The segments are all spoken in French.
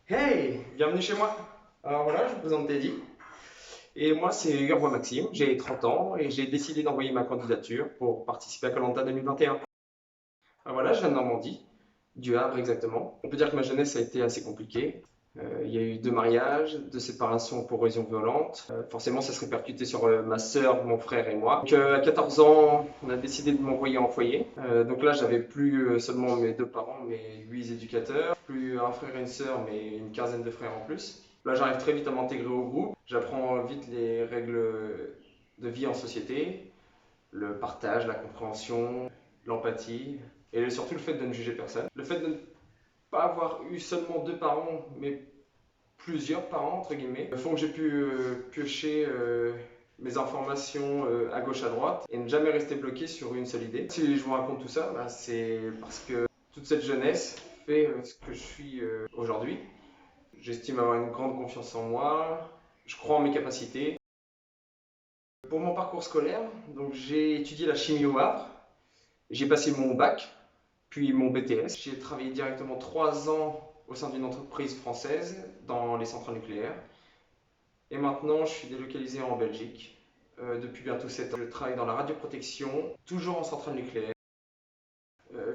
Hey, bienvenue chez moi. Alors voilà, je vous présente Teddy. Et moi, c'est Urban Maxime, j'ai 30 ans et j'ai décidé d'envoyer ma candidature pour participer à koh 2021. Alors voilà, je viens de Normandie, du Havre exactement. On peut dire que ma jeunesse a été assez compliquée. Il y a eu 2 mariages, 2 séparations pour raisons violentes. Forcément, ça se répercutait sur ma sœur, mon frère et moi. Donc, à 14 ans, on a décidé de m'envoyer en foyer. Donc là, j'avais plus seulement mes 2 parents, mais 8 éducateurs, plus un frère et une sœur, mais une quinzaine de frères en plus. Là, j'arrive très vite à m'intégrer au groupe. J'apprends vite les règles de vie en société, le partage, la compréhension, l'empathie, et surtout le fait de ne juger personne. Le fait de ne pas avoir eu seulement 2 parents, mais plusieurs parents, entre guillemets, font que j'ai pu piocher mes informations à gauche, à droite, et ne jamais rester bloqué sur une seule idée. Si je vous raconte tout ça, bah, c'est parce que toute cette jeunesse fait ce que je suis aujourd'hui. J'estime avoir une grande confiance en moi, je crois en mes capacités. Pour mon parcours scolaire, donc j'ai étudié la chimie au Havre, j'ai passé mon bac, puis mon BTS. J'ai travaillé directement 3 ans au sein d'une entreprise française dans les centrales nucléaires. Et maintenant, je suis délocalisé en Belgique. Depuis bientôt 7 ans, je travaille dans la radioprotection, toujours en centrale nucléaire.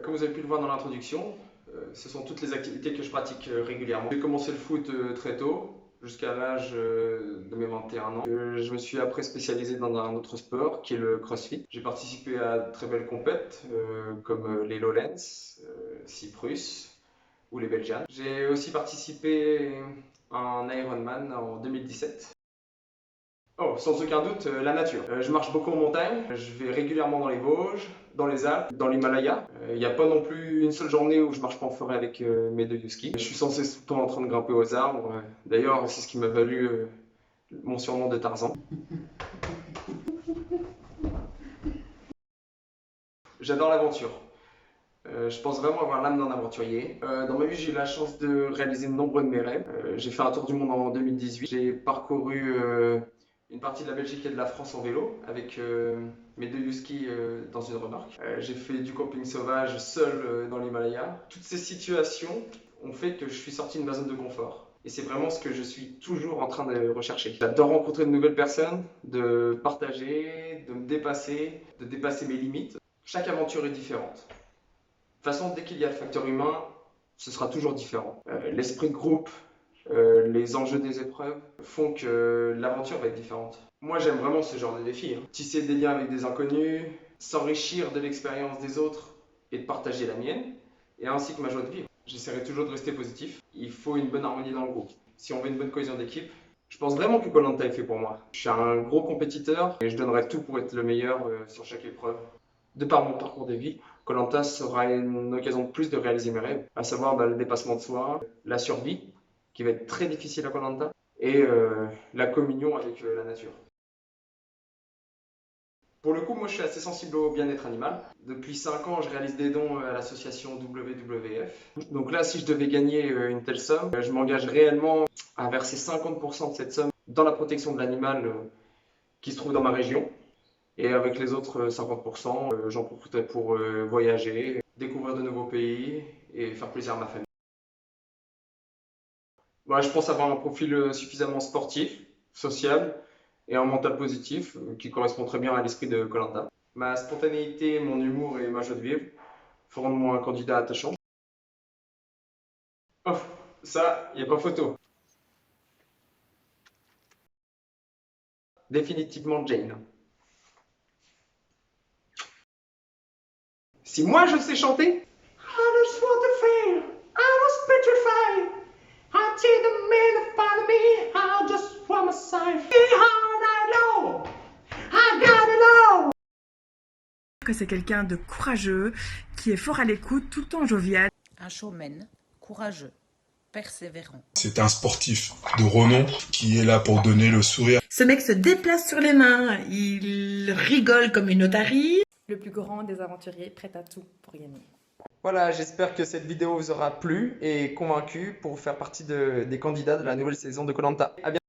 Comme vous avez pu le voir dans l'introduction, ce sont toutes les activités que je pratique régulièrement. J'ai commencé le foot très tôt, jusqu'à l'âge de mes 21 ans. Je me suis après spécialisé dans un autre sport qui est le CrossFit. J'ai participé à de très belles compètes comme les Lowlands, Cyprus ou les Belgians. J'ai aussi participé à un Ironman en 2017. Oh, sans aucun doute, la nature. Je marche beaucoup en montagne, je vais régulièrement dans les Vosges, dans les Alpes, dans l'Himalaya. Il n'y a pas non plus une seule journée où je marche pas en forêt avec mes 2 skis. Je suis censé tout le temps en train de grimper aux arbres. D'ailleurs, c'est ce qui m'a valu mon surnom de Tarzan. J'adore l'aventure. Je pense vraiment avoir l'âme d'un aventurier. Dans ma vie, j'ai eu la chance de réaliser de nombreux de mes rêves. J'ai fait un tour du monde en 2018. J'ai parcouru une partie de la Belgique et de la France en vélo avec mes 2 skis dans une remorque. J'ai fait du camping sauvage seul dans l'Himalaya. Toutes ces situations ont fait que je suis sorti de ma zone de confort. Et c'est vraiment ce que je suis toujours en train de rechercher. J'adore rencontrer de nouvelles personnes, de partager, de me dépasser, de dépasser mes limites. Chaque aventure est différente. De toute façon, dès qu'il y a le facteur humain, ce sera toujours différent. L'esprit de groupe, les enjeux des épreuves font que l'aventure va être différente. Moi, j'aime vraiment ce genre de défi. Tisser des liens avec des inconnus, s'enrichir de l'expérience des autres et de partager la mienne, et ainsi que ma joie de vivre. J'essaierai toujours de rester positif. Il faut une bonne harmonie dans le groupe. Si on veut une bonne cohésion d'équipe, je pense vraiment que koh est fait pour moi. Je suis un gros compétiteur et je donnerai tout pour être le meilleur sur chaque épreuve. De par mon parcours de vie, koh sera une occasion de plus de réaliser mes rêves, à savoir le dépassement de soi, la survie, qui va être très difficile à koh et la communion avec la nature. Pour le coup, moi je suis assez sensible au bien-être animal. Depuis 5 ans, je réalise des dons à l'association WWF. Donc là, si je devais gagner une telle somme, je m'engage réellement à verser 50% de cette somme dans la protection de l'animal qui se trouve dans ma région. Et avec les autres 50%, j'en profiterai pour voyager, découvrir de nouveaux pays et faire plaisir à ma famille. Moi, je pense avoir un profil suffisamment sportif, sociable et un mental positif qui correspond très bien à l'esprit de koh. Ma spontanéité, mon humour et ma joie de vivre feront de moi un candidat attachant. Oh, ça, il n'y a pas photo. Définitivement Jane. Si moi je sais chanter, I just want to fail. I was petrified. Until the man found me, I just want my side. Hard I know. I got it all. Que c'est quelqu'un de courageux, qui est fort à l'écoute, tout le temps jovial. Un showman, courageux, persévérant. C'est un sportif de renom qui est là pour donner le sourire. Ce mec se déplace sur les mains, il rigole comme une otarie. Le plus grand des aventuriers, prêt à tout pour gagner. Voilà, j'espère que cette vidéo vous aura plu et convaincu pour faire partie des candidats de la nouvelle saison de koh. À bientôt.